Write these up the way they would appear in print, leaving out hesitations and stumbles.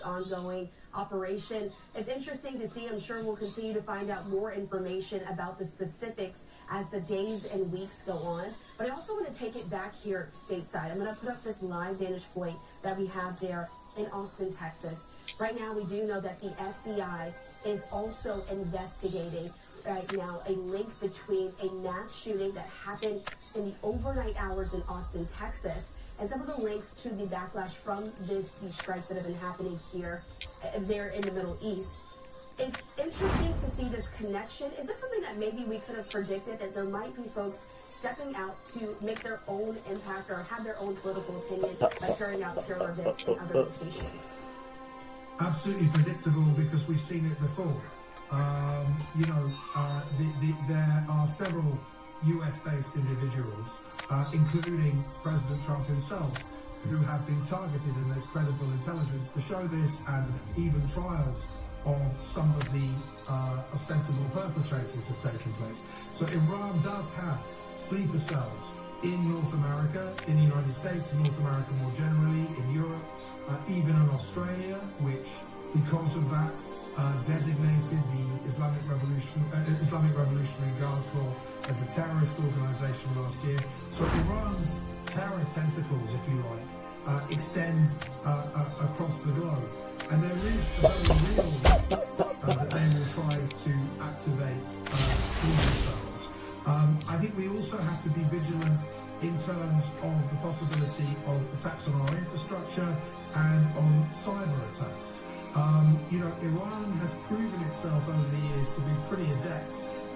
this ongoing operation. It's interesting to see. I'm sure we'll continue to find out more information about the specifics as the days and weeks go on. But I also want to take it back here stateside. I'm going to put up this live vantage point that we have there in Austin, Texas. Right now, we do know that the FBI is also investigating right now a link between a mass shooting that happened in the overnight hours in Austin, Texas, and some of the links to the backlash from these strikes that have been happening here, there in the Middle East. It's interesting to see this connection. Is this something that maybe we could have predicted, that there might be folks stepping out to make their own impact or have their own political opinion by carrying out terror events in other locations? Absolutely predictable, because we've seen it before. There are several US-based individuals, including President Trump himself, who have been targeted, and there's credible intelligence to show this, and even trials of some of the ostensible perpetrators have taken place. So Iran does have sleeper cells in North America, in the United States, in North America more generally, in Europe, even in Australia, which, because of that, designated the Islamic Revolutionary Guard Corps as a terrorist organization last year. So Iran's terror tentacles, if you like, extend across the globe. And there is a very real risk that they will try to activate sleeper cells. I think we also have to be vigilant in terms of the possibility of attacks on our infrastructure and on cyber attacks. Iran has proven itself over the years to be pretty adept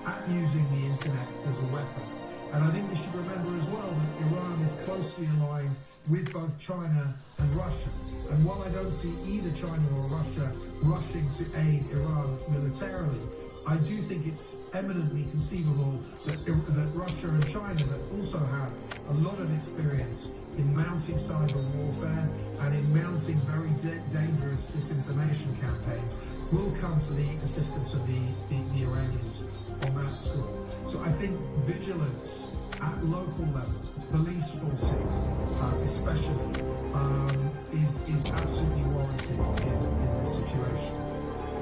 at using the internet as a weapon. And I think we should remember as well that Iran is closely aligned with both China and Russia. And while I don't see either China or Russia rushing to aid Iran militarily, I do think it's eminently conceivable that Russia and China, that also have a lot of experience in mounting cyber warfare and in mounting very dangerous disinformation campaigns, will come to the assistance of the Iranians on that score. So I think vigilance at local level, police forces especially, is absolutely warranted in this situation.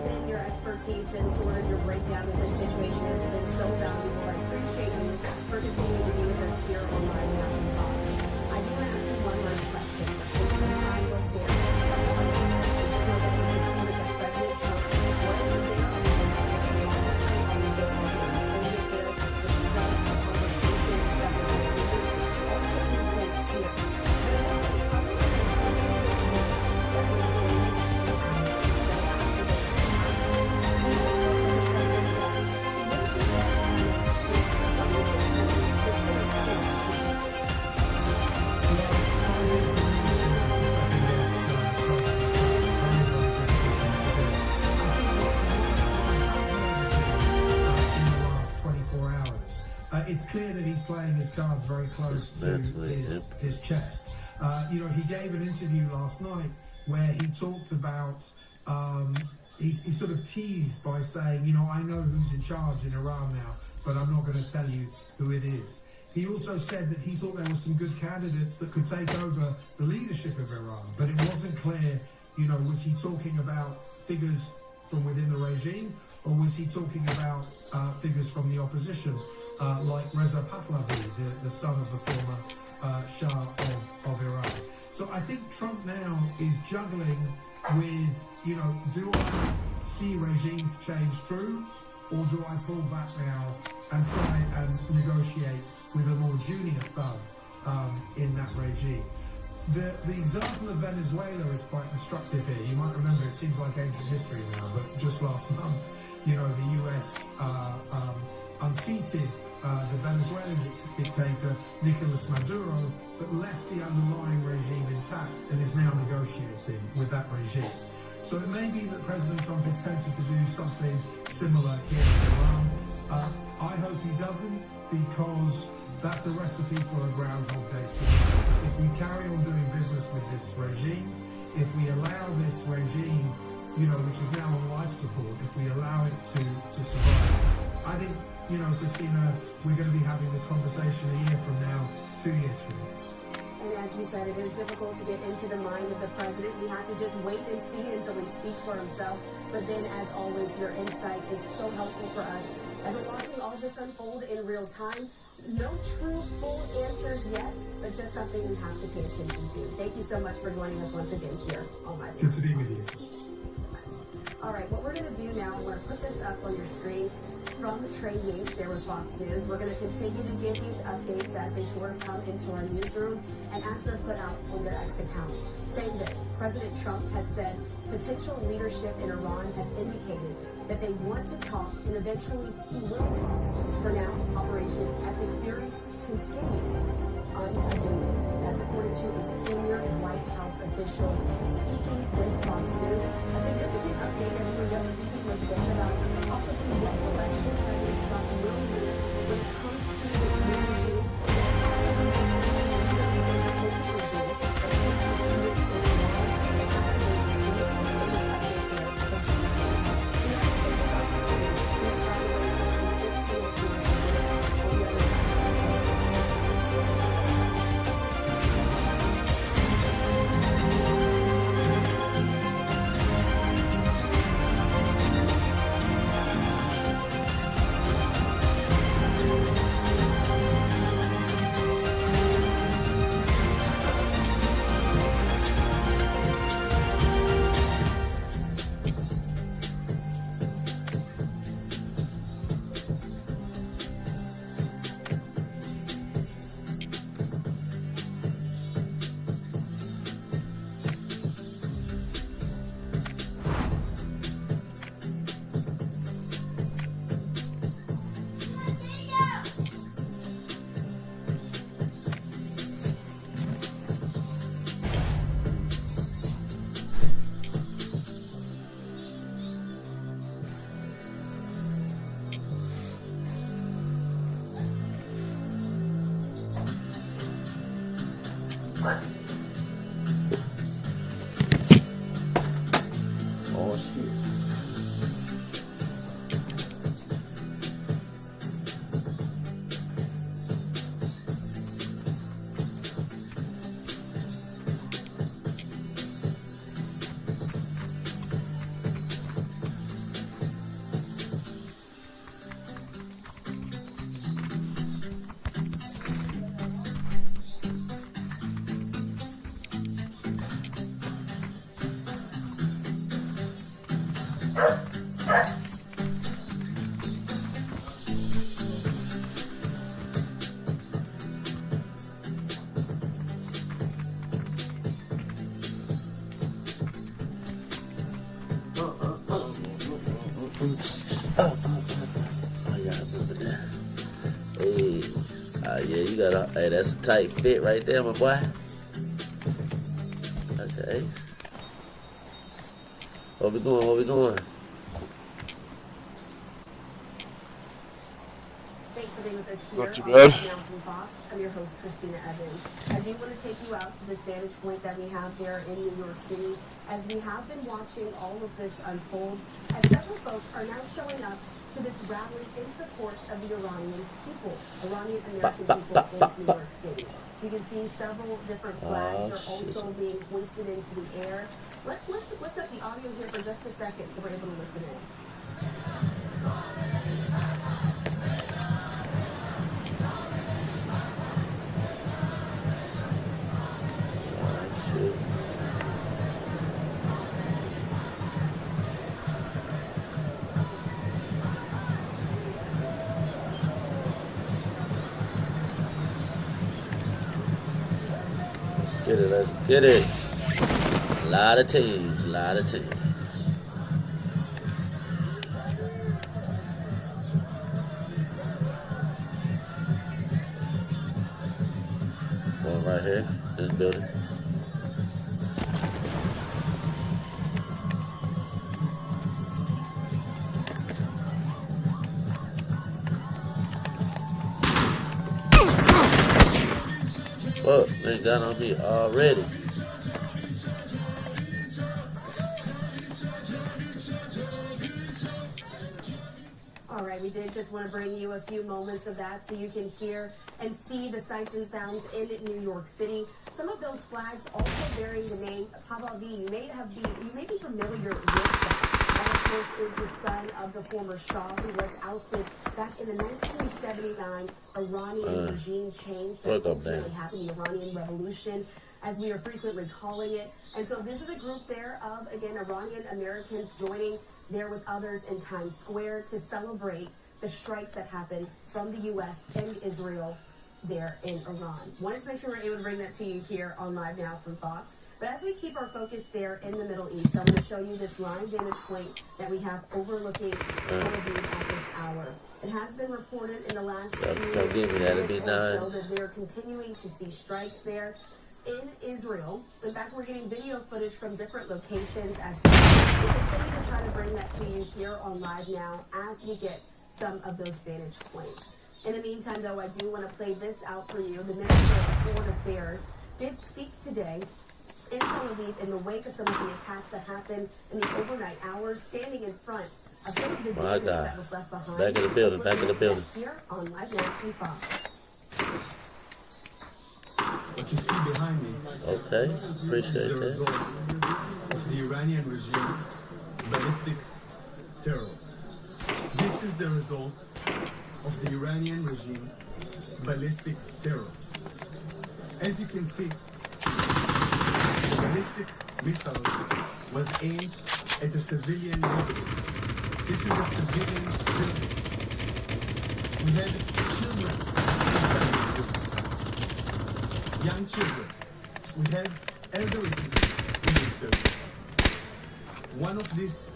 And your expertise and sort of your breakdown of this situation has been so valuable. I appreciate you for continuing to be with us here on Live Mountain Thoughts. I do want to ask you one last question. As I look there, that President Trump was there on the business and there, the drugs, the conversations, several leaders, all taking place here. There was a public that was released it's clear that he's playing his cards very close to his chest. He gave an interview last night where he talked about, he sort of teased by saying, I know who's in charge in Iran now, but I'm not going to tell you who it is. He also said that he thought there were some good candidates that could take over the leadership of Iran, but it wasn't clear, was he talking about figures from within the regime, or was he talking about figures from the opposition, like Reza Pahlavi, the son of the former Shah of Iran. So I think Trump now is juggling with, do I see regime change through, or do I pull back now and try and negotiate with a more junior thug in that regime? The example of Venezuela is quite instructive here. You might remember, it seems like ancient history now, but just last month, the US unseated the Venezuelan dictator Nicolas Maduro, but left the underlying regime intact and is now negotiating with that regime. So it may be that President Trump is tempted to do something similar here in Iran. I hope he doesn't, because that's a recipe for a Groundhog Day scenario. If we carry on doing business with this regime, if we allow this regime, which is now on life support, if we allow it to survive, I think, Christina, we're going to be having this conversation a year from now, 2 years from now. And as you said, it is difficult to get into the mind of the president. We have to just wait and see until he speaks for himself. But then, as always, your insight is so helpful for us as we're watching all this unfold in real time. No true full answers yet, but just something we have to pay attention to. Thank you so much for joining us once again here on My Good to be with you. All right, what we're going to do now, I'm going to put this up on your screen from Trey Yates there with Fox News. We're going to continue to give these updates as they sort of come into our newsroom and as they're put out on their X accounts. Saying this, President Trump has said potential leadership in Iran has indicated that they want to talk and eventually he will talk. For now, Operation Epic Fury continues unabated. That's according to a senior White House official speaking with Fox News. A significant update as we were just speaking with Ben about possibly what direction President Trump will move when it comes to this new regime. Oh shit. Oh yeah, I remember that. Hey, yeah, you got a. Hey, that's a tight fit right there, my boy. Okay. Where we going? Where we going? Thanks for being with us here. Not too bad. Now from Fox, I'm your host, Christina Evans. I do want to take you out to this vantage point that we have there in New York City as we have been watching all of this unfold, as several folks are now showing up to this rally in support of the Iranian people, Iranian American people in New York City. So you can see several different flags are also being hoisted into the air. Let's lift up the audio here for just a second so we're able to listen in. Let's get it. A lot of teams, a lot of teams. Going right here, this building. Fuck, they got on me already. All right, We did just want to bring you a few moments of that so you can hear and see the sights and sounds in New York City. Some of those flags also bearing the name PubG. You may be familiar with that. That, of course, is the son of the former Shah who was ousted back in the 1979 Iranian regime change that ultimately happened, the Iranian Revolution, as we are frequently calling it. And so this is a group there of, again, Iranian Americans joining there with others in Times Square to celebrate the strikes that happened from the U.S. and Israel there in Iran. Wanted to make sure we're able to bring that to you here on Live Now from Fox. But as we keep our focus there in the Middle East, I'm going to show you this live vantage point that we have overlooking Tel Aviv at this hour. It has been reported in the last few minutes or so that they're continuing to see strikes there in Israel. In fact, we're getting video footage from different locations as we continue to try to bring that to you here on Live Now as we get some of those vantage points. In the meantime, though, I do want to play this out for you. The Minister of Foreign Affairs did speak today in Tel Aviv in the wake of some of the attacks that happened in the overnight hours, standing in front of some of the damage that was left behind. Back in the building, back in the building. Here on Live Now from Fox. What you see behind me Okay, appreciate is the that. result of the Iranian regime ballistic terror. This is the result of the Iranian regime ballistic terror. As you can see, the ballistic missile was aimed at a civilian neighborhood. This is a civilian building. We had children inside this building. Young children. We had elderly people in this building. One of these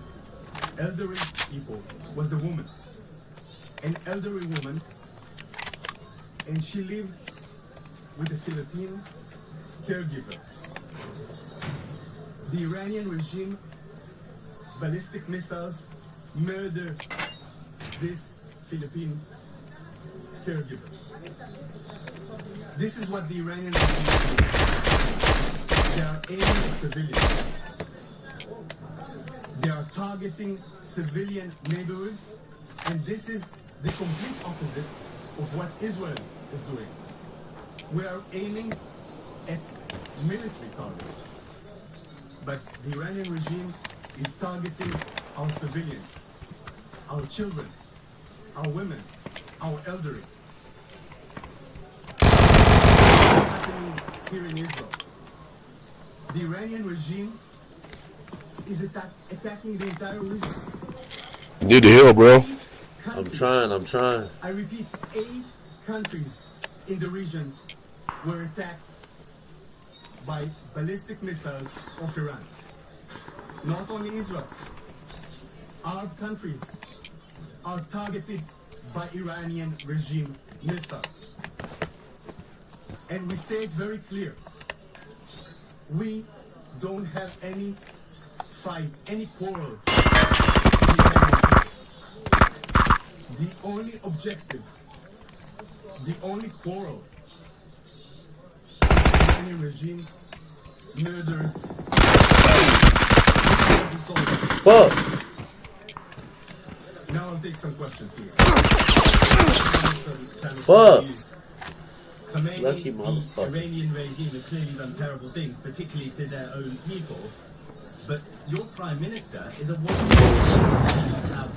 elderly people was a woman, an elderly woman, and she lived with a Philippine caregiver. The Iranian regime ballistic missiles murdered this Philippine caregiver. This is what the Iranian regime is doing. They are aiming at civilians. They are targeting civilian neighborhoods, and this is the complete opposite of what Israel is doing. We are aiming at military targets, but the Iranian regime is targeting our civilians, our children, our women, our elderly. Here in Israel, the Iranian regime is attacking the entire region. Need the hill, bro. I'm trying. I repeat, 8 countries in the region were attacked by ballistic missiles of Iran. Not only Israel, Arab countries are targeted by Iranian regime missiles. And we say it very clear. We don't have any fight, any quarrel. The only objective, the only quarrel, the Iranian regime murders. Fuck. Now I'll take some questions, please. Fuck. Khamenei, Lucky the motherfucker. Iranian regime has clearly done terrible things, particularly to their own people. But your prime minister is a woman who doesn't have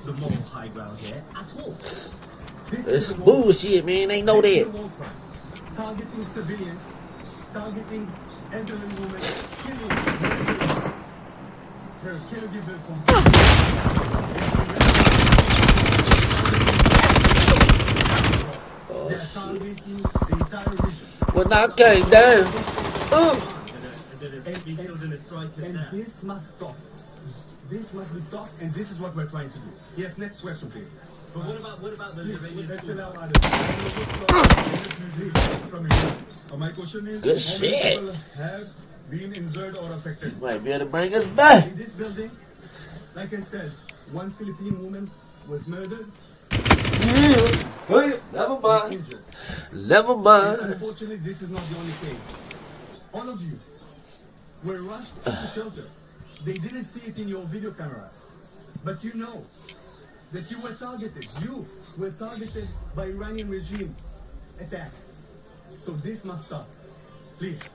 the moral high ground here at all. It's bullshit, man. They know that. Targeting civilians, targeting elderly women, killing her caregiver from. They are targeting the entire region. When I came down, And this must stop. This must be stopped, and this is what we're trying to do. Yes, next question, please. But what about the Iranian Let's school? allow others. My question is, Good how many shit. people have been injured or affected? might be able to bring us back. In this building, like I said, one Philippine woman was murdered, Never mind. injured. Never And mind. unfortunately, this is not the only case. All of you were rushed into shelter. They didn't see it in your video camera, but you know that you were targeted. You were targeted by Iranian regime attacks. So this must stop. Please.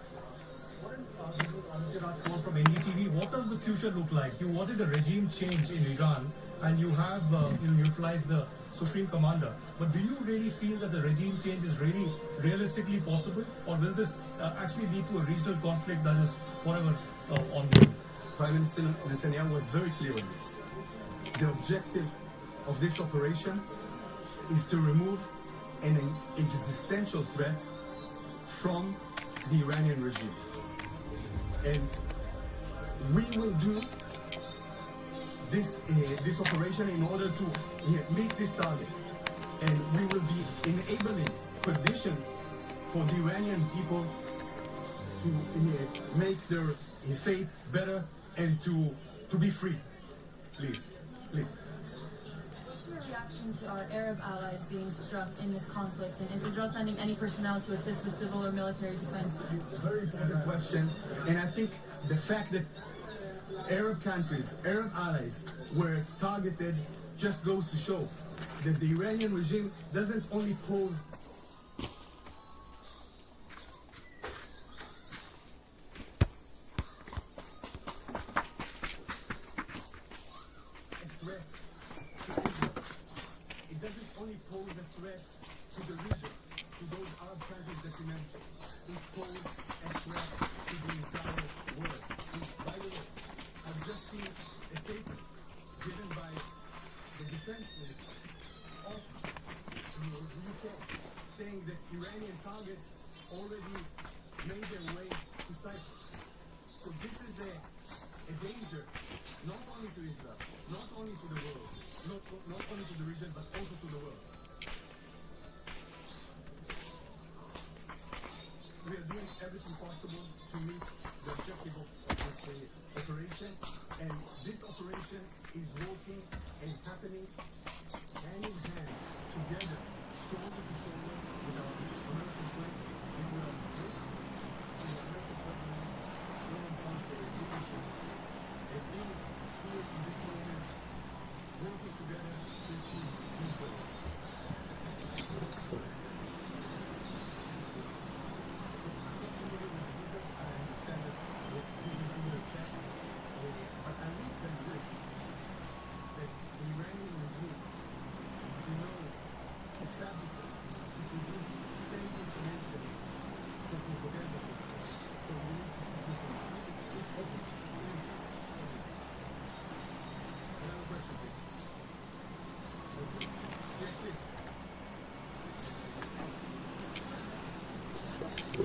From NDTV, what does the future look like? You wanted a regime change in Iran, and you have utilized the Supreme Commander. But do you really feel that the regime change is really realistically possible, or will this actually lead to a regional conflict that is forever ongoing? Prime Minister Netanyahu was very clear on this. The objective of this operation is to remove an existential threat from the Iranian regime. And we will do this operation in order to meet this target. And we will be enabling condition for the Iranian people to make their fate better and to be free. Please, please. What's your reaction to our Arab allies being struck in this conflict? And is Israel sending any personnel to assist with civil or military defense? Very important question. And I think the fact that Arab countries, Arab allies were targeted just goes to show that the Iranian regime doesn't only pose a threat to Israel. It doesn't only pose a threat to the region, to those Arab countries that you mentioned. It poses a threat to the entire world. Which, by the way, I've just seen a statement given by the defense minister of the UK saying that Iranian targets already made their way to Cyprus. So this is a danger not only to Israel, not only to the world, not only to the region, but also to the world. We are doing everything possible to meet the objective of this operation, and this operation is working and happening hand in hand, together, shoulder to shoulder with our American friends. We will look to the American president, Donald Trump, for his leadership, and we here in this moment, working together to achieve these goals.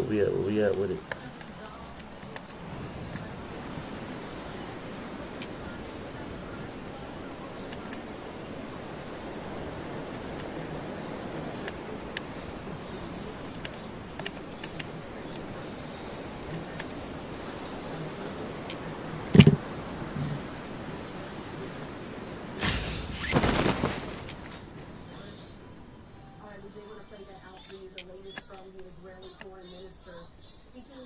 Where we at with it? All right, we did want to play that out for you, the latest from the Israeli foreign minister speaking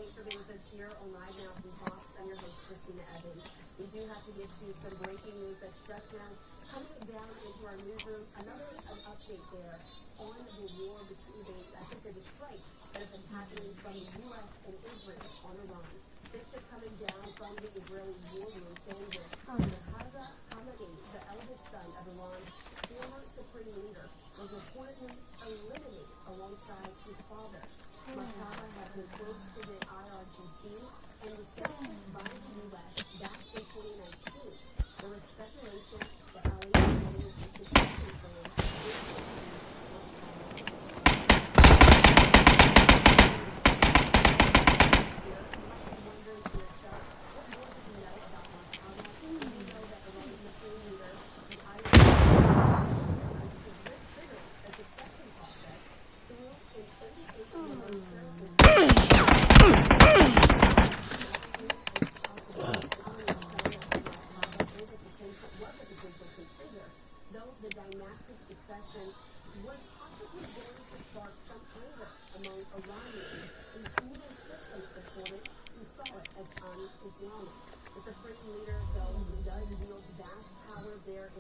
Thanks for being with us here on Live Now from Fox. I'm your host, Christina Evans. We do have to get you some breaking news that's just now coming down into our newsroom. Another update there on the war between the strikes that have been happening from the U.S. and Israel on Iran. This just coming down from the Israeli war room saying this. Haza Khamenei, the eldest son of Iran's former supreme leader, was reportedly eliminated alongside his father. Mossad has been close to the IRGC and was sent by the U.S. back in 2019. There was speculation that Ali was getting his succession plan. The dynastic succession was possibly going to spark some anger among Iranians, including system supporters who saw it as un-Islamic. The supreme leader, though, does